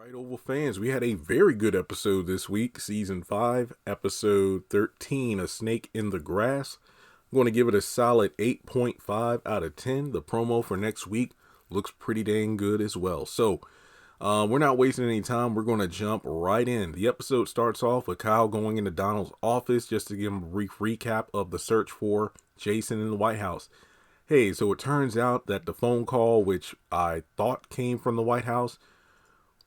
Right, Oval fans, we had a very good episode this week, Season 5, Episode 13, A Snake in the Grass. I'm going to give it a solid 8.5 out of 10. The promo for next week looks pretty dang good as well. So, we're not wasting any time. We're going to jump right in. The episode starts off with Kyle going into Donald's office just to give him a brief recap of the search for Jason in the White House. Hey, so it turns out that the phone call, which I thought came from the White House,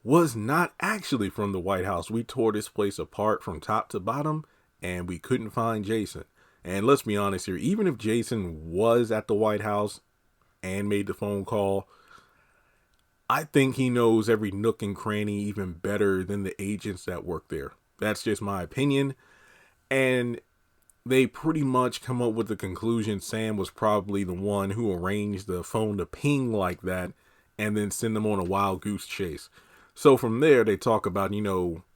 was not actually from the White House. We tore this place apart from top to bottom, and we couldn't find Jason. And let's be honest here, even if Jason was at the White House and made the phone call, I think he knows every nook and cranny even better than the agents that work there. That's just my opinion. And they pretty much come up with the conclusion Sam was probably the one who arranged the phone to ping like that and then send them on a wild goose chase. So from there, they talk about,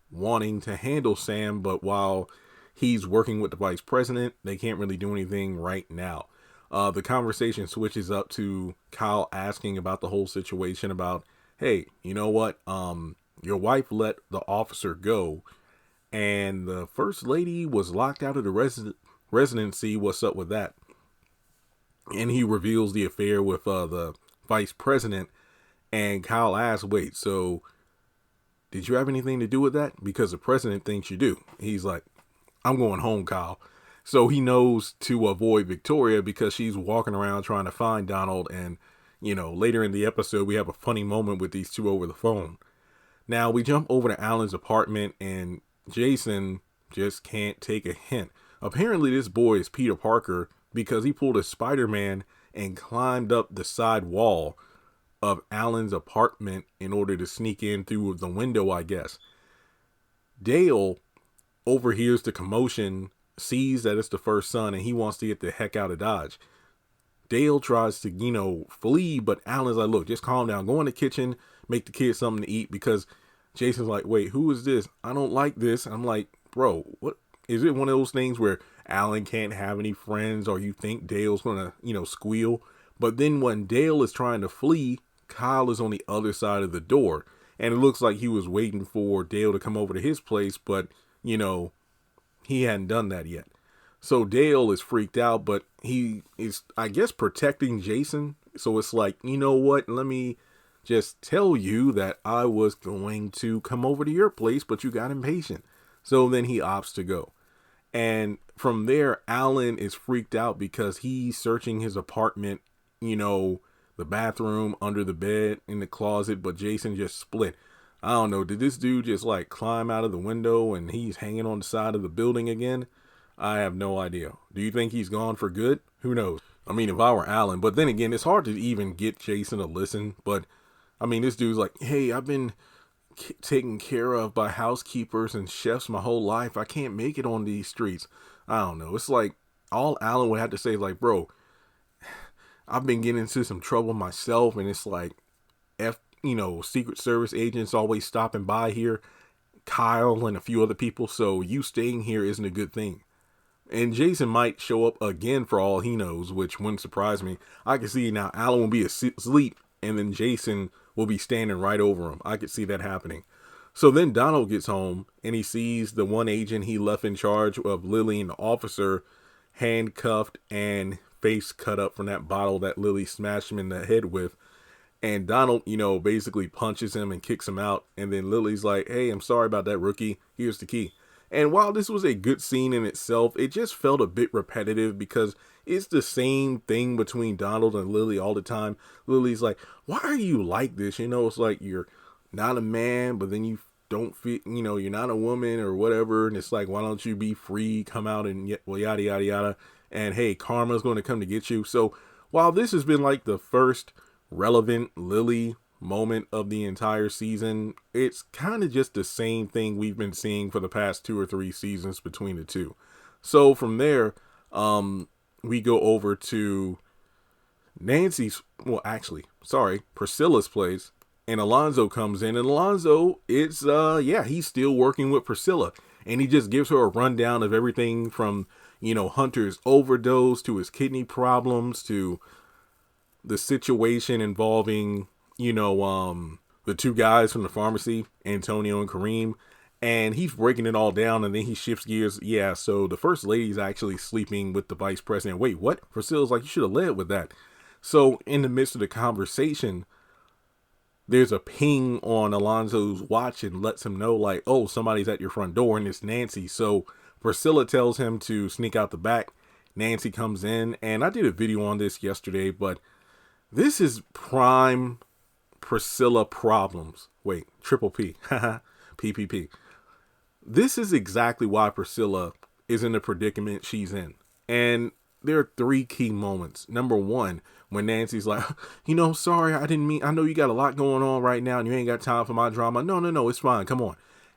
wanting to handle Sam, but while he's working with the vice president, they can't really do anything right now. The conversation switches up to Kyle asking about the whole situation about, hey, you know what? Your wife let the officer go, and the first lady was locked out of the residency. What's up with that? And he reveals the affair with the vice president, and Kyle asks, wait, so did you have anything to do with that? Because the president thinks you do. He's like, I'm going home, Kyle. So he knows to avoid Victoria because she's walking around trying to find Donald. And, later in the episode, we have a funny moment with these two over the phone. Now we jump over to Alan's apartment and Jason just can't take a hint. Apparently this boy is Peter Parker because he pulled a Spider-Man and climbed up the side wall of Alan's apartment in order to sneak in through the window, I guess. Dale overhears the commotion, sees that it's the first son, and he wants to get the heck out of Dodge. Dale tries to, flee, but Alan's like, look, just calm down. Go in the kitchen, make the kids something to eat, because Jason's like, wait, who is this? I don't like this. I'm like, bro, what? Is it one of those things where Alan can't have any friends or you think Dale's going to, squeal? But then when Dale is trying to flee, Kyle is on the other side of the door, and it looks like he was waiting for Dale to come over to his place, but, he hadn't done that yet. So Dale is freaked out, but he is, I guess, protecting Jason. So it's like, you know what? Let me just tell you that I was going to come over to your place, but you got impatient. So then he opts to go. And from there, Alan is freaked out because he's searching his apartment, the bathroom, under the bed, in the closet, but Jason just split. I don't know. Did this dude just climb out of the window and he's hanging on the side of the building again? I have no idea. Do you think he's gone for good? Who knows? I mean, if I were Alan, but then again, it's hard to even get Jason to listen. But I mean, this dude's like, hey, I've been taken care of by housekeepers and chefs my whole life. I can't make it on these streets. I don't know. It's like all Alan would have to say is like, bro, I've been getting into some trouble myself, and it's like, Secret Service agents always stopping by here, Kyle and a few other people, so you staying here isn't a good thing. And Jason might show up again for all he knows, which wouldn't surprise me. I can see now Alan will be asleep, and then Jason will be standing right over him. I could see that happening. So then Donald gets home, and he sees the one agent he left in charge of Lily and the officer handcuffed and face cut up from that bottle that Lily smashed him in the head with. And Donald, basically punches him and kicks him out. And then Lily's like, hey, I'm sorry about that, rookie. Here's the key. And while this was a good scene in itself, it just felt a bit repetitive because it's the same thing between Donald and Lily all the time. Lily's like, why are you like this? It's like you're not a man, but then you don't fit, you're not a woman or whatever. And it's like, why don't you be free, come out and yada, yada, yada. And hey, karma's going to come to get you. So while this has been like the first relevant Lily moment of the entire season, it's kind of just the same thing we've been seeing for the past 2 or 3 seasons between the two. So from there, we go over to Priscilla's place, and Alonzo comes in, and Alonzo is, he's still working with Priscilla, and he just gives her a rundown of everything from, Hunter's overdose to his kidney problems to the situation involving, the the two guys from the pharmacy, Antonio and Kareem, and he's breaking it all down, and then he shifts gears. Yeah, so the first lady's actually sleeping with the vice president. Wait, what? Priscilla's like, you should have led with that. So in the midst of the conversation, there's a ping on Alonzo's watch and lets him know, like, oh, somebody's at your front door, and it's Nancy. So Priscilla tells him to sneak out the back. Nancy comes in, and I did a video on this yesterday, but this is prime Priscilla problems. Wait, triple P, PPP. This is exactly why Priscilla is in the predicament she's in. And there are three key moments. Number one, when Nancy's like, sorry, I didn't mean, I know you got a lot going on right now and you ain't got time for my drama. No, it's fine. Come on.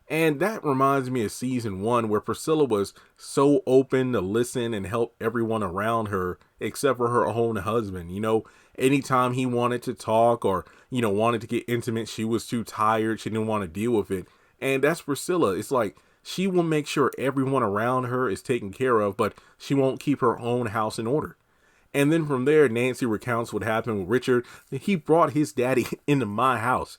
And that reminds me of season 1, where Priscilla was so open to listen and help everyone around her, except for her own husband. Anytime he wanted to talk or, wanted to get intimate, she was too tired. She didn't want to deal with it. And that's Priscilla. It's like, she will make sure everyone around her is taken care of, but she won't keep her own house in order. And then from there, Nancy recounts what happened with Richard. He brought his daddy into my house.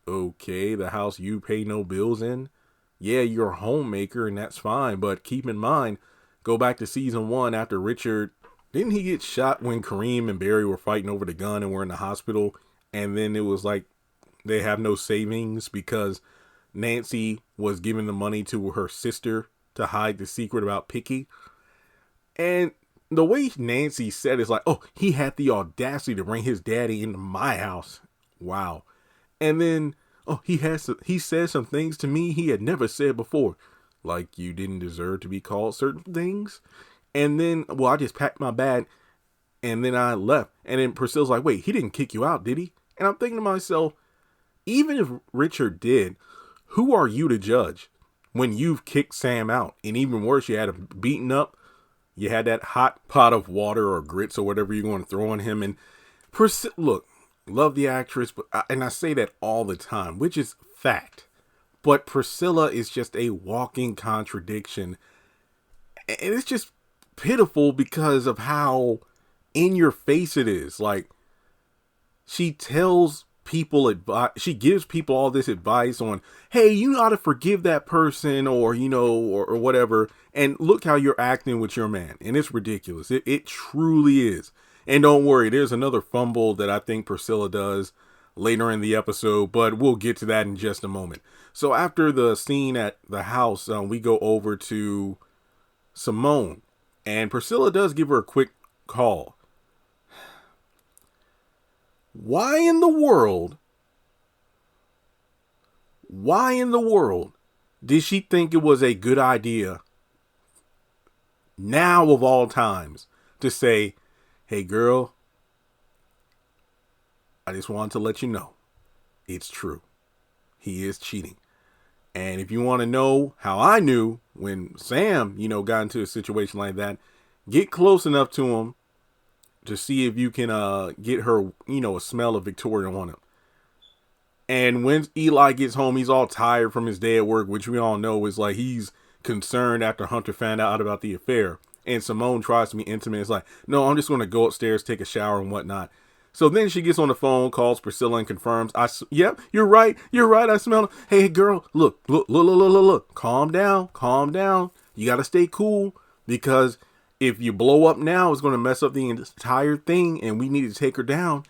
Okay, the house you pay no bills in. Yeah, you're a homemaker and that's fine. But keep in mind, go back to season 1 after Richard. Didn't he get shot when Kareem and Barry were fighting over the gun and were in the hospital? And then it was like they have no savings because Nancy was giving the money to her sister to hide the secret about Picky. And the way Nancy said is like, oh, he had the audacity to bring his daddy into my house. Wow. And then, oh, he said some things to me he had never said before. Like, you didn't deserve to be called certain things. And then, well, I just packed my bag and then I left. And then Priscilla's like, wait, he didn't kick you out, did he? And I'm thinking to myself, even if Richard did, who are you to judge when you've kicked Sam out? And even worse, you had him beaten up. You had that hot pot of water or grits or whatever you're going to throw on him. And look, love the actress, but I say that all the time, which is fact. But Priscilla is just a walking contradiction. And it's just pitiful because of how in your face it is. Like, she tells people advice, she gives people all this advice on, hey, you ought to forgive that person or, or whatever. And look how you're acting with your man. And it's ridiculous. It truly is. And don't worry, there's another fumble that I think Priscilla does later in the episode, but we'll get to that in just a moment. So after the scene at the house, we go over to Simone, and Priscilla does give her a quick call. Why in the world did she think it was a good idea, now of all times, to say, hey girl, I just wanted to let you know, it's true. He is cheating. And if you want to know how I knew when Sam, got into a situation like that, get close enough to him to see if you can get her, a smell of Victoria on him. And when Eli gets home, he's all tired from his day at work, which we all know is like he's concerned after Hunter found out about the affair. And Simone tries to be intimate. It's like, no, I'm just going to go upstairs, take a shower and whatnot. So then she gets on the phone, calls Priscilla and confirms, yep, you're right. I smell it. Hey, girl, look. Calm down. You got to stay cool, because if you blow up now, it's going to mess up the entire thing, and we need to take her down.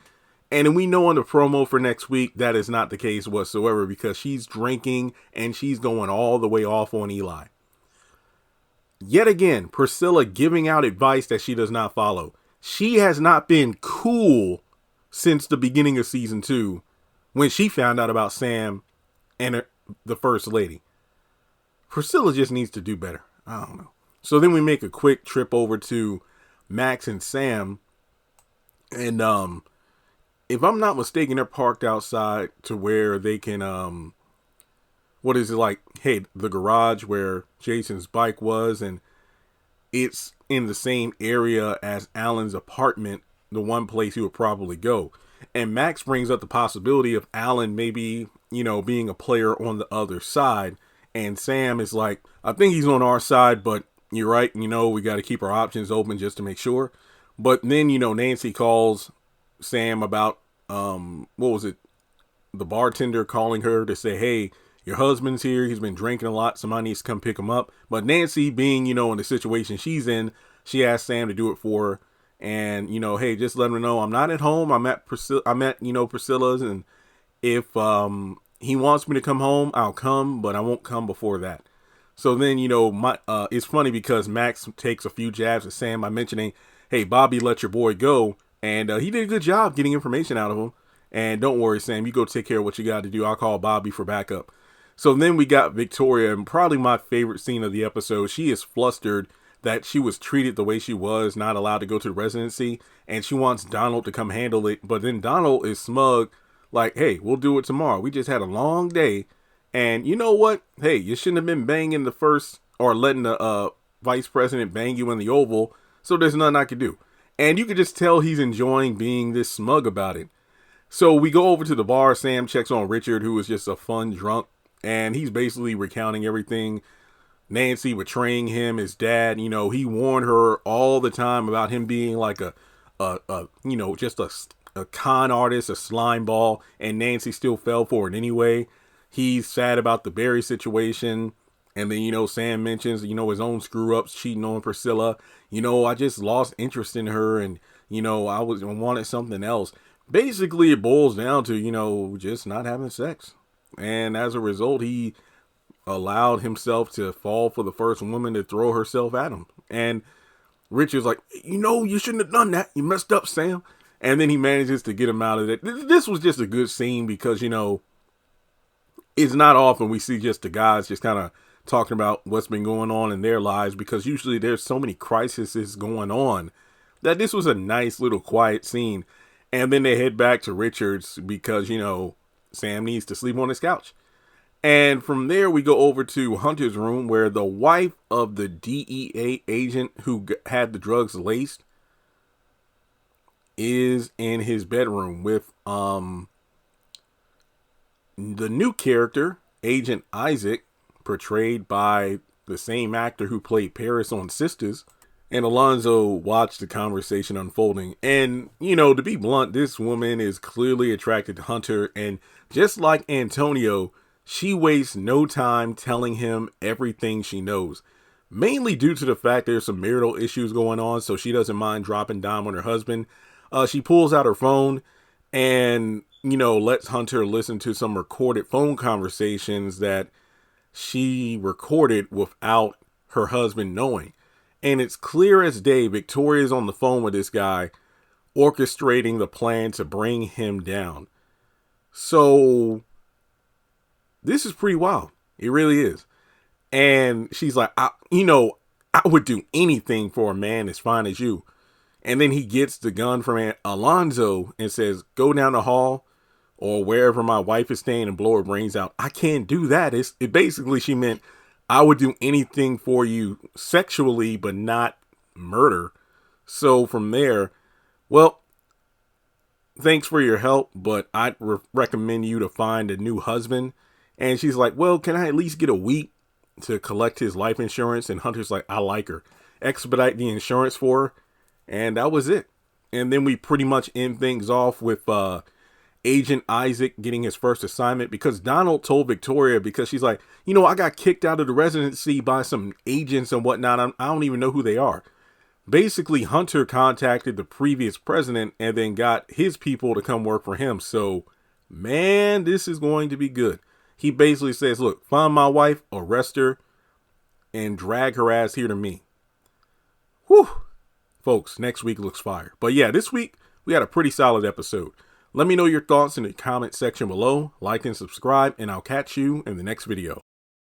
And we know on the promo for next week, that is not the case whatsoever, because she's drinking and she's going all the way off on Eli. Yet again, Priscilla giving out advice that she does not follow. She has not been cool since the beginning of season 2, when she found out about Sam and the first lady. Priscilla just needs to do better. I don't know. So then we make a quick trip over to Max and Sam. And if I'm not mistaken, they're parked outside to where they can, the garage where Jason's bike was. And it's in the same area as Alan's apartment, the one place he would probably go. And Max brings up the possibility of Alan maybe, being a player on the other side. And Sam is like, I think he's on our side, but you're right. We got to keep our options open just to make sure. But then, Nancy calls Sam about what was it? The bartender calling her to say, hey, your husband's here. He's been drinking a lot. Somebody needs to come pick him up. But Nancy, being, in the situation she's in, she asked Sam to do it for her. And, hey, just let him know I'm not at home. I'm at Priscilla's. And if he wants me to come home, I'll come, but I won't come before that. So then, it's funny because Max takes a few jabs at Sam by mentioning, hey, Bobby let your boy go. And he did a good job getting information out of him. And don't worry, Sam, you go take care of what you got to do. I'll call Bobby for backup. So then we got Victoria, and probably my favorite scene of the episode. She is flustered that she was treated the way she was, not allowed to go to the residency. And she wants Donald to come handle it. But then Donald is smug, like, hey, we'll do it tomorrow. We just had a long day. And you know what? Hey, you shouldn't have been banging the first or letting the vice president bang you in the Oval. So there's nothing I could do. And you could just tell he's enjoying being this smug about it. So we go over to the bar. Sam checks on Richard, who is just a fun drunk. And he's basically recounting everything. Nancy betraying him, his dad. He warned her all the time about him being like just a con artist, a slime ball. And Nancy still fell for it anyway. He's sad about the Barry situation. And then, Sam mentions, his own screw ups, cheating on Priscilla. I just lost interest in her and, I wanted something else. Basically, it boils down to, just not having sex. And as a result, he allowed himself to fall for the first woman to throw herself at him. And Richard's like, you shouldn't have done that. You messed up, Sam. And then he manages to get him out of it. This was just a good scene because, it's not often we see just the guys just kind of talking about what's been going on in their lives, because usually there's so many crises going on that this was a nice little quiet scene. And then they head back to Richard's because, Sam needs to sleep on his couch. And from there, we go over to Hunter's room where the wife of the DEA agent who had the drugs laced is in his bedroom with the new character, Agent Isaac, portrayed by the same actor who played Paris on Sisters. And Alonzo watched the conversation unfolding. And, to be blunt, this woman is clearly attracted to Hunter. And just like Antonio, she wastes no time telling him everything she knows. Mainly due to the fact there's some marital issues going on, so she doesn't mind dropping dime on her husband. She pulls out her phone and, lets Hunter listen to some recorded phone conversations that she recorded without her husband knowing. And it's clear as day, Victoria's on the phone with this guy, orchestrating the plan to bring him down. So this is pretty wild. It really is. And she's like, I would do anything for a man as fine as you. And then he gets the gun from Alonzo and says, go down the hall or wherever my wife is staying and blow her brains out. I can't do that. It basically, she meant, I would do anything for you sexually, but not murder. So from there, well, thanks for your help, but I'd recommend you to find a new husband. And she's like, well, can I at least get a week to collect his life insurance? And Hunter's like, I like her. Expedite the insurance for her. And that was it. And then we pretty much end things off with Agent Isaac getting his first assignment because Donald told Victoria, because she's like, I got kicked out of the residency by some agents and whatnot. I don't even know who they are. Basically, Hunter contacted the previous president and then got his people to come work for him. So, man, this is going to be good. He basically says, look, find my wife, arrest her, and drag her ass here to me. Whew. Folks, next week looks fire. But yeah, this week, we had a pretty solid episode. Let me know your thoughts in the comment section below. Like and subscribe, and I'll catch you in the next video.